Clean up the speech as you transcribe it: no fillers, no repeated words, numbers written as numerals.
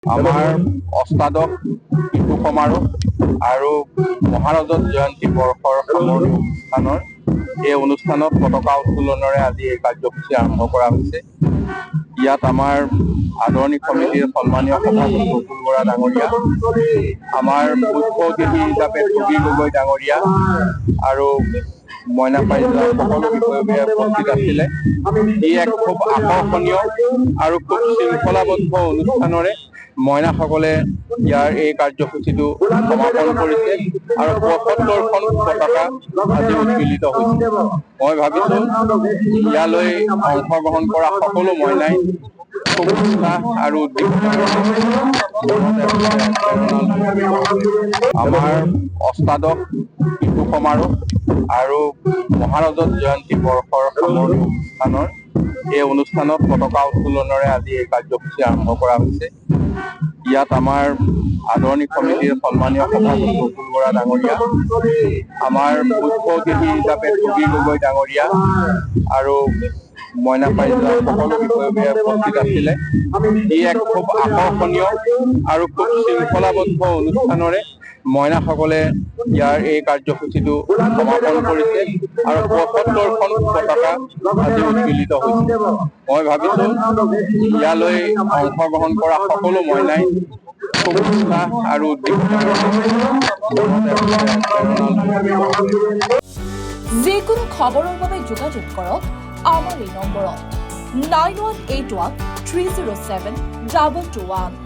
আমাৰ অষ্টাদশ শিশু সমাৰোহ আৰু মহাৰজত জয়ন্তী বৰ্ষৰ সামৰণি অনুষ্ঠানৰ এই অনুষ্ঠানত পতাকা উত্তোলনেৰে আজি এই কাৰ্যসূচী আৰম্ভ কৰা হৈছে। ইয়াত আমাৰ আদৰণি সমিতিৰ সন্মানীয় সভাপতি বকুল বৰা ডাঙৰীয়া, আমাৰ মুখ্য অতিথি হিচাপে ঠগী গগৈ ডাঙৰীয়া আৰু মইনা পাৰিজাত সকলো বিষয়ববীয়া উপস্থিত আছিলে। ই এক খুব আকৰ্ষণীয় আৰু খুব শৃংখলাবদ্ধ অনুষ্ঠানেৰে মইনাসকলে ইয়াৰ এই কাৰ্যসূচীটো সমাপন কৰিছে আৰু ৭৫খন পতাকা আজি উদ্বেলিত হৈছে। মই ভাবিছো ইয়ালৈ অংশগ্ৰহণ কৰা সকলো মইনাই খুব উৎসাহ আৰু আমাৰ অষ্টাদশ শিশু সমাৰোহ আৰু মহাৰজত জয়ন্তী বৰ্ষৰ সামৰণি অনুষ্ঠানৰ এই অনুষ্ঠানত পতাকা উত্তোলনেৰে আজি এই কাৰ্যসূচী আৰম্ভ কৰা হৈছে। ইয়াত আমাৰ আদৰণি সমিতিৰ সন্মানীয় সভাপতি বকুল বৰা ডাঙৰীয়া, আমাৰ মুখ্য অতিথি হিচাপে ঠগী গগৈ ডাঙৰীয়া আৰু মইনা পাৰিজাত সকলো বিষয়ববীয়া উপস্থিত আছিলে। ই এক খুব আকৰ্ষণীয় আৰু খুব শৃংখলাবদ্ধ অনুষ্ঠানেৰে মইনাসকলে ইয়াৰ এই কাৰ্যসূচীটো সমাপন কৰিছে আৰু ৭৫খন পতাকা আজি উদ্বেলিত হৈছে। মই ভাবিছো ইয়ালৈ অংশগ্ৰহণ কৰা সকলো মইনাই খুব উৎসাহ আৰু যিকোনো খবৰৰ বাবে যোগাযোগ কৰক আমাৰ এই নম্বৰত 9181 307 221।